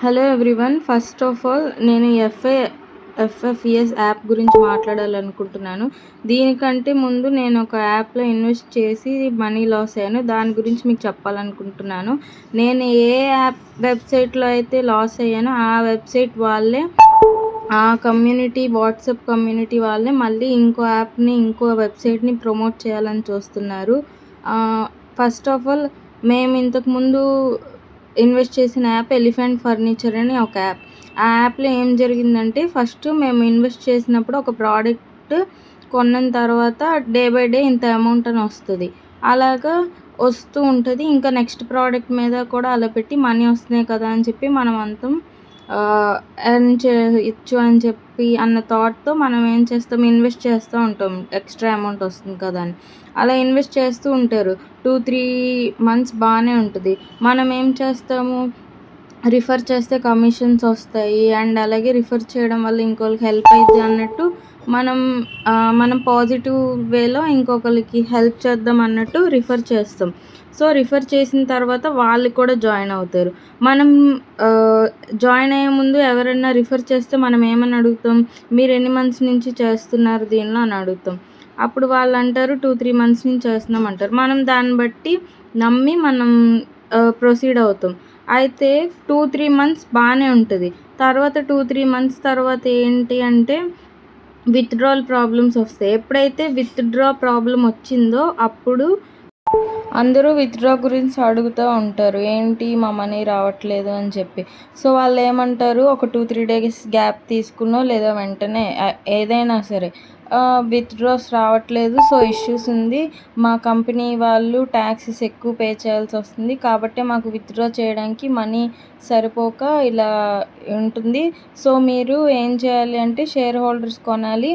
Hello everyone. First of all నేను ఎఫ్ఎఫ్ఈఎస్ app గురించి మాట్లాడాలనుకుంటున్నాను. దీనికంటే ముందు నేను ఒక యాప్లో ఇన్వెస్ట్ చేసి మనీ లాస్ అయ్యాను. దాని గురించి మీకు చెప్పాలనుకుంటున్నాను. నేను ఏ యాప్ వెబ్సైట్లో అయితే లాస్ అయ్యానో ఆ వెబ్సైట్ వాళ్ళే, ఆ కమ్యూనిటీ, వాట్సాప్ కమ్యూనిటీ వాళ్ళే మళ్ళీ ఇంకో యాప్ని, ఇంకో వెబ్సైట్ని ప్రమోట్ చేయాలని చూస్తున్నారు. ఫస్ట్ ఆఫ్ ఆల్ మేము ఇంతకుముందు ఇన్వెస్ట్ చేసిన యాప్ ఎలిఫెంట్ ఫర్నిచర్ అని ఒక యాప్. ఆ యాప్లో ఏం జరిగిందంటే, ఫస్ట్ మేము ఇన్వెస్ట్ చేసినప్పుడు ఒక ప్రోడక్ట్ కొన్న తర్వాత డే బై డే ఇంత అమౌంట్ అని వస్తుంది. అలాగా వస్తూ ఉంటుంది. ఇంకా నెక్స్ట్ ప్రోడక్ట్ మీద కూడా అలా పెట్టి మనీ వస్తున్నాయి కదా అని చెప్పి మనం అంతా ఎర్న్ చేయొచ్చు అని చెప్పి అన్న థాట్తో మనం ఏం చేస్తాం, ఇన్వెస్ట్ చేస్తూ ఉంటాం. ఎక్స్ట్రా అమౌంట్ వస్తుంది కదా అని అలా ఇన్వెస్ట్ చేస్తూ ఉంటారు. 2-3 మంత్స్ బాగానే ఉంటుంది. మనం ఏం చేస్తాము, రిఫర్ చేస్తే కమిషన్స్ వస్తాయి అండ్ అలాగే రిఫర్ చేయడం వల్ల ఇంకొకరికి హెల్ప్ అవుతుంది అన్నట్టు మనం పాజిటివ్ వేలో ఇంకొకరికి హెల్ప్ చేద్దాం అన్నట్టు రిఫర్ చేస్తాం. సో రిఫర్ చేసిన తర్వాత వాళ్ళు కూడా జాయిన్ అవుతారు. మనం జాయిన్ అయ్యే ముందు ఎవరైనా రిఫర్ చేస్తే మనం ఏమని అడుగుతాం, మీరు ఎన్ని మంత్స్ నుంచి చేస్తున్నారు దీనిలో అని అడుగుతాం. అప్పుడు వాళ్ళు అంటారు 2-3 మంత్స్ నుంచి చేస్తున్నాం అంటారు. మనం దాన్ని బట్టి నమ్మి మనం ప్రొసీడ్ అవుతాం. అయితే 2-3 మంత్స్ బాగానే ఉంటుంది. తర్వాత 2-3 మంత్స్ తర్వాత ఏంటి అంటే విత్‌డ్రాయల్ ప్రాబ్లమ్స్ వస్తాయి. ఎప్పుడైతే విత్‌డ్రా ప్రాబ్లమ్ వచ్చిందో అప్పుడు అందరూ విత్‌డ్రా గురించి అడుగుతూ ఉంటారు. ఏంటి మా మనీ రావట్లేదు అని చెప్పి. సో వాళ్ళు ఏమంటారు, ఒక 2-3 డేస్ గ్యాప్ తీసుకునో లేదా వెంటనే ఏదైనా సరే విత్‌డ్రాస్ రావట్లేదు, సో ఇష్యూస్ ఉంది, మా కంపెనీ వాళ్ళు ట్యాక్సెస్ ఎక్కువ పే చేయాల్సి వస్తుంది కాబట్టి మాకు విత్‌డ్రా చేయడానికి మనీ సరిపోక ఇలా ఉంటుంది. సో మీరు ఏం చేయాలి అంటే షేర్ హోల్డర్స్ కొనాలి,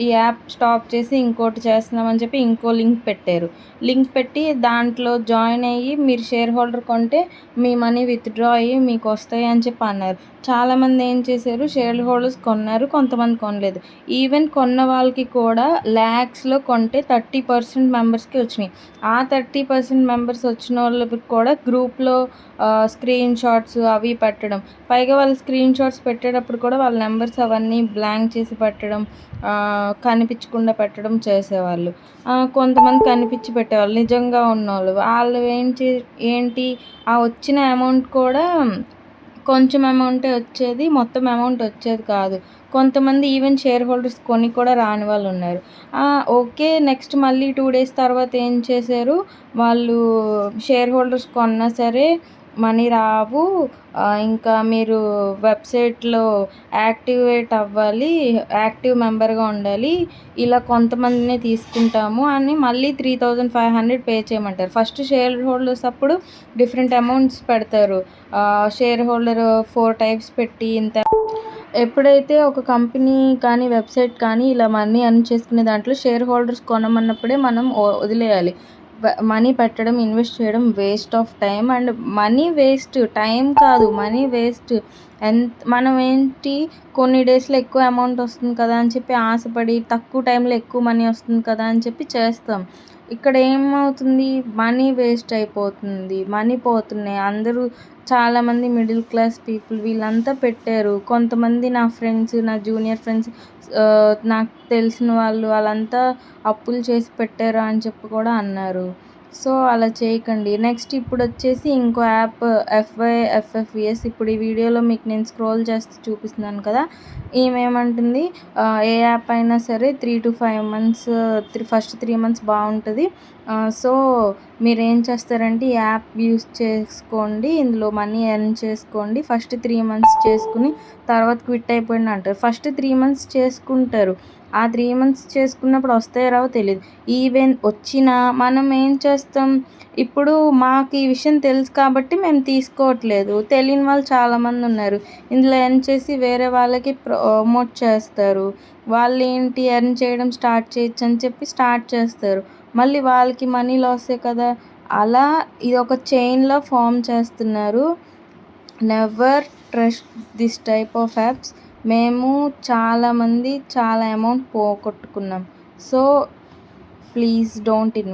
ఈ యాప్ స్టాప్ చేసి ఇంకోటి చేస్తున్నామని చెప్పి ఇంకో లింక్ పెట్టారు. లింక్ పెట్టి దాంట్లో జాయిన్ అయ్యి మీరు షేర్ హోల్డర్ కొంటే మీ మనీ విత్‌డ్రా అయ్యి మీకు వస్తాయి అని చెప్పి అన్నారు. చాలామంది ఏం చేశారు, షేర్ హోల్డర్స్ కొన్నారు, కొంతమంది కొనలేదు. ఈవెన్ కొన్న వాళ్ళకి కూడా ల్యాక్స్లో కొంటే 30% మెంబర్స్కి వచ్చినాయి. ఆ 30% మెంబర్స్ వచ్చిన వాళ్ళకి కూడా గ్రూప్లో స్క్రీన్ షాట్స్ అవి పెట్టడం, పైగా వాళ్ళు స్క్రీన్ షాట్స్ పెట్టేటప్పుడు కూడా వాళ్ళ నెంబర్స్ అవన్నీ బ్లాంక్ చేసి పెట్టడం, కనిపించకుండా పెట్టడం చేసేవాళ్ళు. కొంతమంది కనిపించి పెట్టేవాళ్ళు నిజంగా ఉన్నోళ్ళు. వాళ్ళు ఏంటి ఆ వచ్చిన అమౌంట్ కూడా కొంచెం అమౌంటే వచ్చేది, మొత్తం అమౌంట్ వచ్చేది కాదు. కొంతమంది ఈవెన్ షేర్ హోల్డర్స్ కొని కూడా రాని వాళ్ళు ఉన్నారు. ఓకే, నెక్స్ట్ మళ్ళీ 2 డేస్ తర్వాత ఏం చేశారు, వాళ్ళు షేర్ హోల్డర్స్ కొన్నా సరే మనీ రావు, ఇంకా మీరు వెబ్సైట్లో యాక్టివేట్ అవ్వాలి, యాక్టివ్ మెంబర్గా ఉండాలి, ఇలా కొంతమందినే తీసుకుంటాము అని మళ్ళీ 3,500 పే చేయమంటారు. ఫస్ట్ షేర్ హోల్డర్స్ అప్పుడు డిఫరెంట్ అమౌంట్స్ పెడతారు. షేర్ హోల్డర్ 4 టైప్స్ పెట్టి ఇంత. ఎప్పుడైతే ఒక కంపెనీ కానీ వెబ్సైట్ కానీ ఇలా మనీ ఎర్న్ చేసుకునే దాంట్లో షేర్ హోల్డర్స్ కొనమన్నప్పుడే మనం వదిలేయాలి. మనీ పెట్టడం, ఇన్వెస్ట్ చేయడం waste of time and money waste, time కాదు మనీ వేస్ట్. మనం ఏంటి, కొన్ని డేస్లో ఎక్కువ అమౌంట్ వస్తుంది కదా అని చెప్పి ఆశపడి తక్కువ టైంలో ఎక్కువ మనీ వస్తుంది కదా అని చెప్పి చేస్తాం. ఇక్కడ ఏమవుతుంది, మనీ వేస్ట్ అయిపోతుంది, మనీ పోతున్నాయి. అందరూ చాలామంది మిడిల్ క్లాస్ పీపుల్ వీళ్ళంతా పెట్టారు. కొంతమంది నా ఫ్రెండ్స్, నా జూనియర్ ఫ్రెండ్స్, నాకు తెలిసిన వాళ్ళు వాళ్ళంతా అప్పులు చేసి పెట్టారు అని చెప్పి కూడా అన్నారు. సో అలా చేయకండి. నెక్స్ట్ ఇప్పుడు వచ్చేసి ఇంకో యాప్ ఎఫ్ఎఫ్ఈఎస్. ఇప్పుడు ఈ వీడియోలో మీకు నేను స్క్రోల్ చేస్తూ చూపిస్తున్నాను కదా, ఏమంటుంది, ఏ యాప్ అయినా సరే 3-5 మంత్స్, ఫస్ట్ 3 మంత్స్ బాగుంటుంది. సో మీరు ఏం చేస్తారంటే ఈ యాప్ యూస్ చేసుకోండి, ఇందులో మనీ ఎర్న్ చేసుకోండి. ఫస్ట్ 3 మంత్స్ చేసుకుని తర్వాత క్విట్ అయిపోయింది అంటారు. ఫస్ట్ 3 మంత్స్ చేసుకుంటారు. ఆ 3 మంత్స్ చేసుకున్నప్పుడు వస్తాయో రావో తెలియదు. ఈవెన్ వచ్చినా మనం ఏం చేస్తాం, ఇప్పుడు మాకు ఈ విషయం తెలుసు కాబట్టి మేము తీసుకోవట్లేదు. తెలియని వాళ్ళు చాలామంది ఉన్నారు. ఇందులో ఎర్న్ చేసి వేరే వాళ్ళకి ప్రమోట్ చేస్తారు. వాళ్ళు ఏంటి, ఎర్న్ చేయడం స్టార్ట్ చేయొచ్చు అని చెప్పి స్టార్ట్ చేస్తారు. మళ్ళీ వాళ్ళకి మనీ లాసే కదా. అలా ఇది ఒక చైన్లో ఫామ్ చేస్తున్నారు. Never trust this type of apps. మేము చాలామంది చాలా అమౌంట్ పోగొట్టుకున్నాం. So please don't invest.